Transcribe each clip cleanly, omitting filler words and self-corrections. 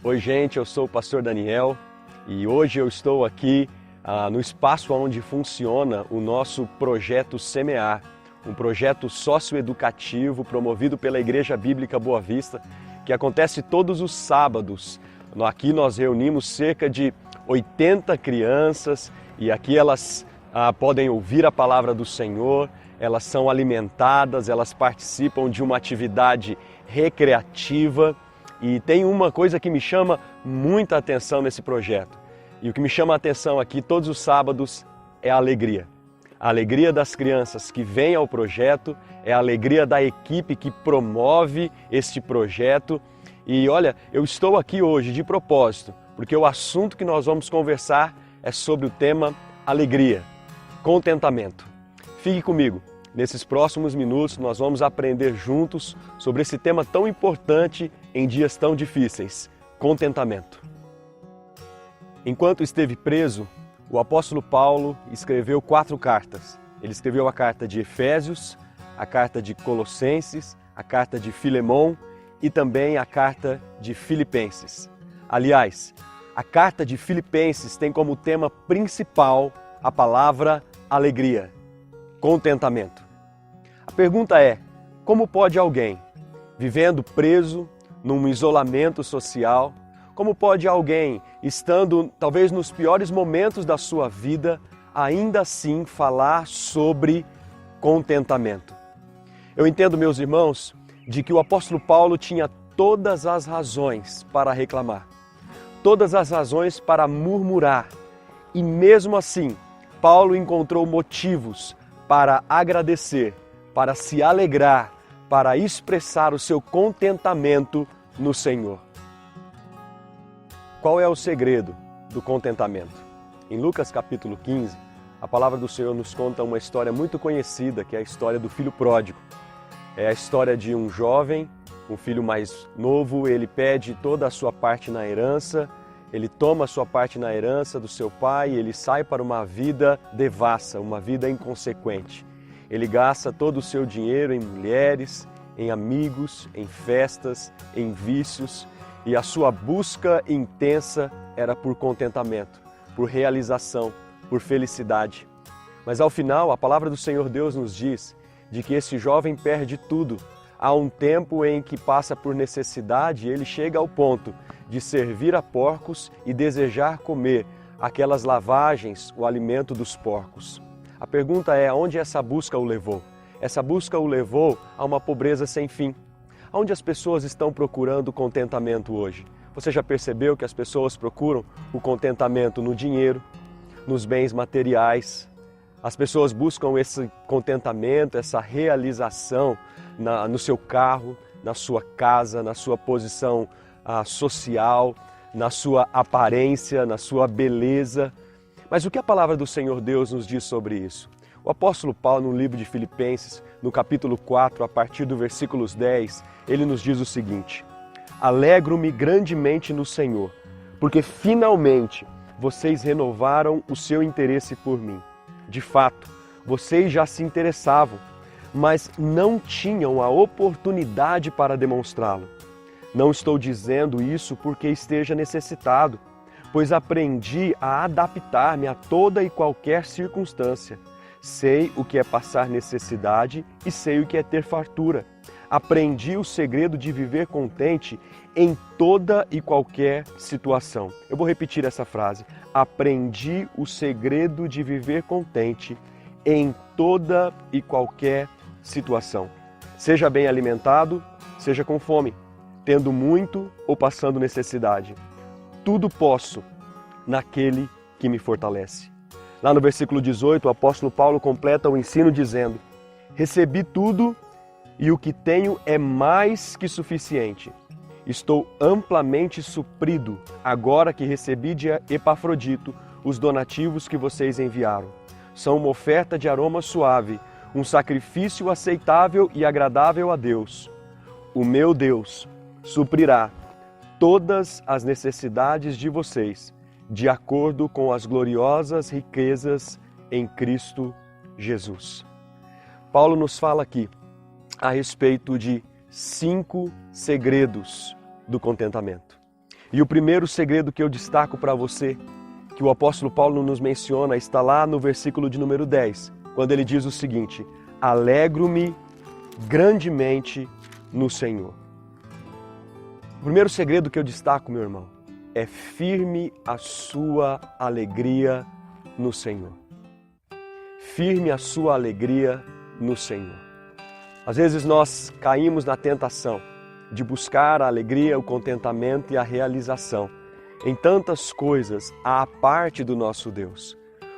Oi gente, eu sou o pastor Daniel e hoje eu estou aqui no espaço onde funciona o nosso projeto Semear, um projeto socioeducativo promovido pela Igreja Bíblica Boa Vista, que acontece todos os sábados. Aqui nós reunimos cerca de 80 crianças e aqui elas podem ouvir a palavra do Senhor, elas são alimentadas, elas participam de uma atividade recreativa. E tem uma coisa que me chama muita atenção nesse projeto. E o que me chama a atenção aqui todos os sábados é a alegria. A alegria das crianças que vêm ao projeto, é a alegria da equipe que promove este projeto. E olha, eu estou aqui hoje de propósito, porque o assunto que nós vamos conversar é sobre o tema alegria, contentamento. Fique comigo. Nesses próximos minutos nós vamos aprender juntos sobre esse tema tão importante em dias tão difíceis, contentamento. Enquanto esteve preso, o apóstolo Paulo escreveu 4 cartas. Ele escreveu a carta de Efésios, a carta de Colossenses, a carta de Filemão e também a carta de Filipenses. Aliás, a carta de Filipenses tem como tema principal a palavra alegria, contentamento. A pergunta é, como pode alguém, vivendo preso, num isolamento social, como pode alguém, estando talvez nos piores momentos da sua vida, ainda assim falar sobre contentamento? Eu entendo, meus irmãos, de que o apóstolo Paulo tinha todas as razões para reclamar, todas as razões para murmurar, e mesmo assim, Paulo encontrou motivos para agradecer, para se alegrar, para expressar o seu contentamento no Senhor. Qual é o segredo do contentamento? Em Lucas capítulo 15, a palavra do Senhor nos conta uma história muito conhecida, que é a história do filho pródigo. É a história de um jovem, um filho mais novo, ele pede toda a sua parte na herança, ele toma a sua parte na herança do seu pai e ele sai para uma vida devassa, uma vida inconsequente. Ele gasta todo o seu dinheiro em mulheres, em amigos, em festas, em vícios, e a sua busca intensa era por contentamento, por realização, por felicidade. Mas ao final, a palavra do Senhor Deus nos diz de que esse jovem perde tudo. Há um tempo em que passa por necessidade e ele chega ao ponto de servir a porcos e desejar comer aquelas lavagens, o alimento dos porcos. A pergunta é, aonde essa busca o levou? Essa busca o levou a uma pobreza sem fim. Aonde as pessoas estão procurando contentamento hoje? Você já percebeu que as pessoas procuram o contentamento no dinheiro, nos bens materiais? As pessoas buscam esse contentamento, essa realização no seu carro, na sua casa, na sua posição social, na sua aparência, na sua beleza. Mas o que a palavra do Senhor Deus nos diz sobre isso? O apóstolo Paulo, no livro de Filipenses, no capítulo 4, a partir do versículos 10, ele nos diz o seguinte: alegro-me grandemente no Senhor, porque finalmente vocês renovaram o seu interesse por mim. De fato, vocês já se interessavam, mas não tinham a oportunidade para demonstrá-lo. Não estou dizendo isso porque esteja necessitado, pois aprendi a adaptar-me a toda e qualquer circunstância. Sei o que é passar necessidade e sei o que é ter fartura. Aprendi o segredo de viver contente em toda e qualquer situação. Eu vou repetir essa frase. Aprendi o segredo de viver contente em toda e qualquer situação. Seja bem alimentado, seja com fome, tendo muito ou passando necessidade. Tudo posso naquele que me fortalece. Lá no versículo 18, o apóstolo Paulo completa o ensino dizendo: recebi tudo e o que tenho é mais que suficiente. Estou amplamente suprido agora que recebi de Epafrodito os donativos que vocês enviaram. São uma oferta de aroma suave, um sacrifício aceitável e agradável a Deus. O meu Deus suprirá todas as necessidades de vocês, de acordo com as gloriosas riquezas em Cristo Jesus. Paulo nos fala aqui a respeito de 5 segredos do contentamento. E o primeiro segredo que eu destaco para você, que o apóstolo Paulo nos menciona, está lá no versículo de número 10, quando ele diz o seguinte: alegro-me grandemente no Senhor. O primeiro segredo que eu destaco, meu irmão, é firme a sua alegria no Senhor. Firme a sua alegria no Senhor. Às vezes nós caímos na tentação de buscar a alegria, o contentamento e a realização em tantas coisas à parte do nosso Deus.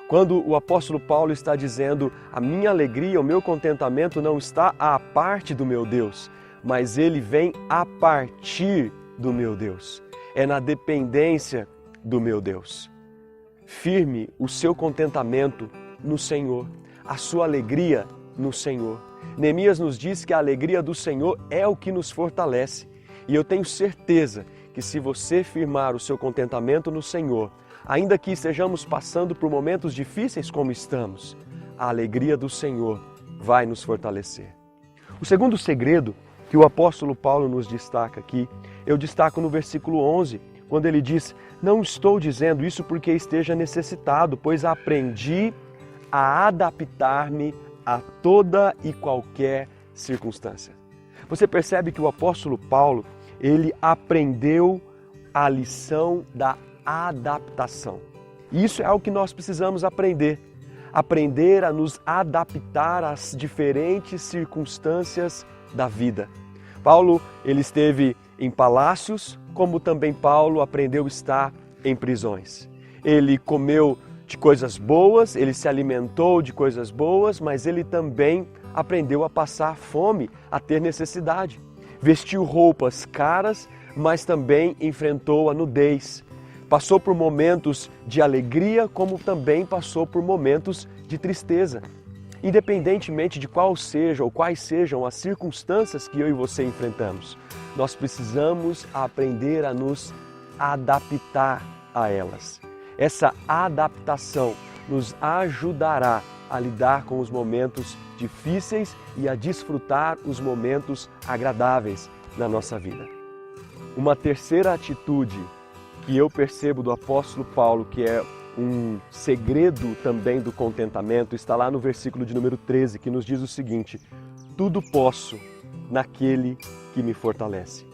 Quando o apóstolo Paulo está dizendo: a minha alegria, o meu contentamento não está à parte do meu Deus, mas ele vem a partir do meu Deus. É na dependência do meu Deus. Firme o seu contentamento no Senhor, a sua alegria no Senhor. Neemias nos diz que a alegria do Senhor é o que nos fortalece. E eu tenho certeza que se você firmar o seu contentamento no Senhor, ainda que estejamos passando por momentos difíceis como estamos, a alegria do Senhor vai nos fortalecer. O segundo segredo que o apóstolo Paulo nos destaca aqui, eu destaco no versículo 11, quando ele diz: não estou dizendo isso porque esteja necessitado, pois aprendi a adaptar-me a toda e qualquer circunstância. Você percebe que o apóstolo Paulo, ele aprendeu a lição da adaptação. E isso é algo que nós precisamos aprender. Aprender a nos adaptar às diferentes circunstâncias da vida. Paulo, ele esteve em palácios, como também Paulo aprendeu a estar em prisões. Ele comeu de coisas boas, ele se alimentou de coisas boas, mas ele também aprendeu a passar fome, a ter necessidade. Vestiu roupas caras, mas também enfrentou a nudez. Passou por momentos de alegria, como também passou por momentos de tristeza. Independentemente de qual seja ou quais sejam as circunstâncias que eu e você enfrentamos, nós precisamos aprender a nos adaptar a elas. Essa adaptação nos ajudará a lidar com os momentos difíceis e a desfrutar os momentos agradáveis na nossa vida. Uma terceira atitude que eu percebo do apóstolo Paulo, que é um segredo também do contentamento, está lá no versículo de número 13, que nos diz o seguinte: tudo posso naquele que me fortalece.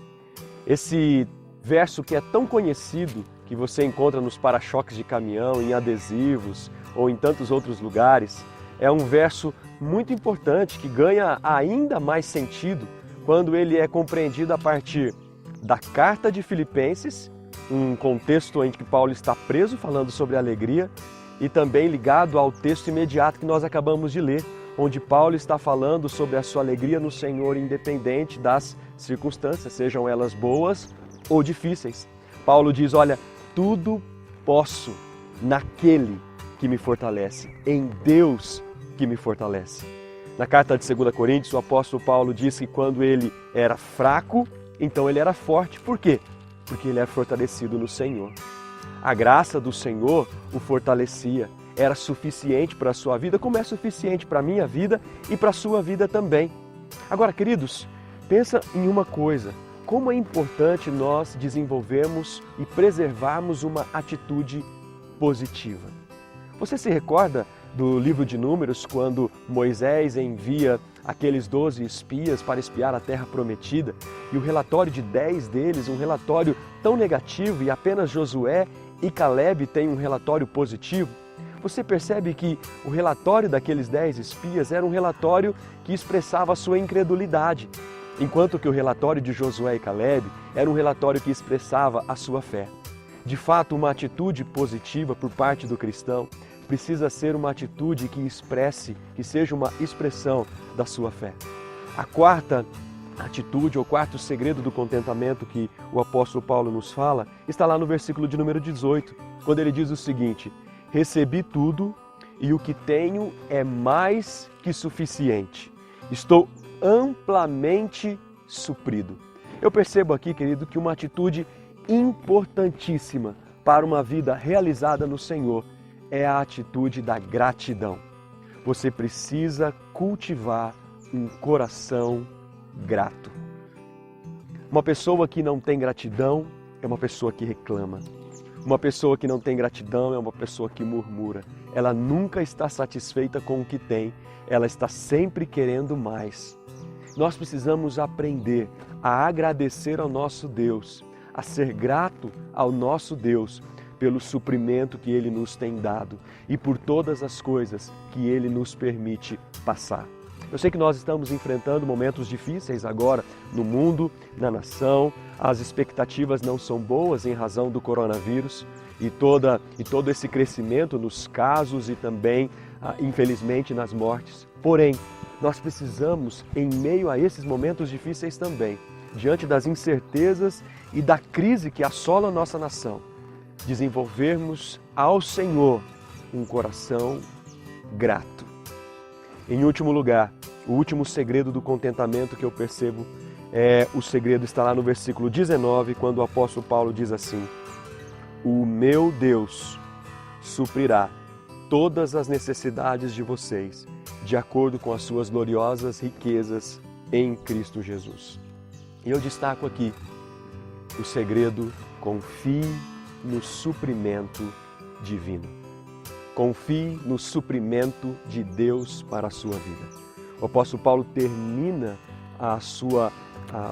Esse verso que é tão conhecido, que você encontra nos para-choques de caminhão, em adesivos ou em tantos outros lugares, é um verso muito importante que ganha ainda mais sentido quando ele é compreendido a partir da carta de Filipenses, um contexto em que Paulo está preso falando sobre alegria, e também ligado ao texto imediato que nós acabamos de ler, onde Paulo está falando sobre a sua alegria no Senhor independente das circunstâncias, sejam elas boas ou difíceis. Paulo diz: olha, tudo posso naquele que me fortalece, em Deus que me fortalece. Na carta de 2 Coríntios, o apóstolo Paulo diz que quando ele era fraco, então ele era forte. Por quê? Porque ele era fortalecido no Senhor. A graça do Senhor o fortalecia, era suficiente para a sua vida, como é suficiente para a minha vida e para a sua vida também. Agora, queridos, pensa em uma coisa: como é importante nós desenvolvermos e preservarmos uma atitude positiva. Você se recorda do livro de Números, quando Moisés envia aqueles 12 espias para espiar a terra prometida, e o relatório de 10 deles, um relatório tão negativo, e apenas Josué e Caleb têm um relatório positivo? Você percebe que o relatório daqueles 10 espias era um relatório que expressava a sua incredulidade, enquanto que o relatório de Josué e Caleb era um relatório que expressava a sua fé. De fato, uma atitude positiva por parte do cristão precisa ser uma atitude que expresse, que seja uma expressão da sua fé. A quarta atitude, ou quarto segredo do contentamento que o apóstolo Paulo nos fala, está lá no versículo de número 18, quando ele diz o seguinte: recebi tudo e o que tenho é mais que suficiente. Estou amplamente suprido. Eu percebo aqui, querido, que uma atitude importantíssima para uma vida realizada no Senhor é a atitude da gratidão. Você precisa cultivar um coração grato. Uma pessoa que não tem gratidão é uma pessoa que reclama. Uma pessoa que não tem gratidão é uma pessoa que murmura. Ela nunca está satisfeita com o que tem, ela está sempre querendo mais. Nós precisamos aprender a agradecer ao nosso Deus, a ser grato ao nosso Deus pelo suprimento que Ele nos tem dado e por todas as coisas que Ele nos permite passar. Eu sei que nós estamos enfrentando momentos difíceis agora no mundo, na nação. As expectativas não são boas em razão do coronavírus e todo esse crescimento nos casos e também, infelizmente, nas mortes. Porém, nós precisamos, em meio a esses momentos difíceis também, diante das incertezas e da crise que assola a nossa nação, desenvolvermos ao Senhor um coração grato. Em último lugar, o último segredo do contentamento que eu percebo o segredo está lá no versículo 19, quando o apóstolo Paulo diz assim: o meu Deus suprirá todas as necessidades de vocês, de acordo com as suas gloriosas riquezas em Cristo Jesus. E eu destaco aqui o segredo: confie no suprimento divino. Confie no suprimento de Deus para a sua vida. O apóstolo Paulo termina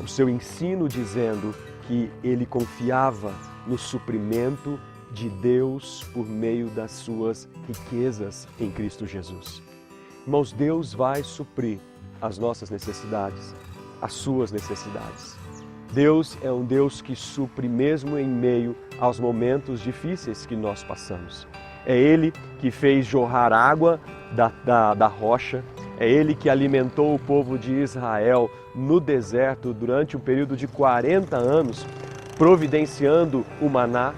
o seu ensino dizendo que ele confiava no suprimento de Deus por meio das suas riquezas em Cristo Jesus. Irmãos, Deus vai suprir as nossas necessidades, as suas necessidades. Deus é um Deus que supre mesmo em meio aos momentos difíceis que nós passamos. É Ele que fez jorrar água da rocha, é Ele que alimentou o povo de Israel no deserto durante um período de 40 anos, providenciando o maná,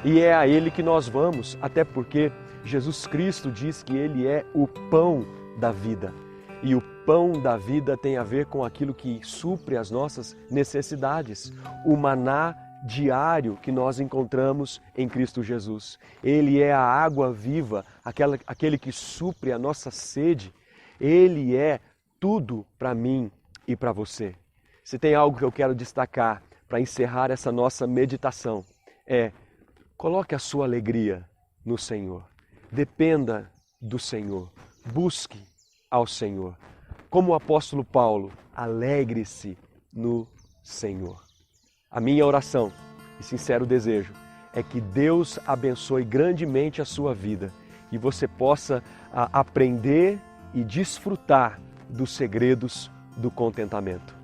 e é a Ele que nós vamos, até porque Jesus Cristo diz que Ele é o pão da vida. E o pão da vida tem a ver com aquilo que supre as nossas necessidades, o maná diário que nós encontramos em Cristo Jesus. Ele é a água viva, aquele que supre a nossa sede. Ele é tudo para mim e para você. Se tem algo que eu quero destacar para encerrar essa nossa meditação, coloque a sua alegria no Senhor. Dependa do Senhor. Busque ao Senhor. Como o apóstolo Paulo, alegre-se no Senhor. A minha oração e sincero desejo é que Deus abençoe grandemente a sua vida e você possa aprender e desfrutar dos segredos do contentamento.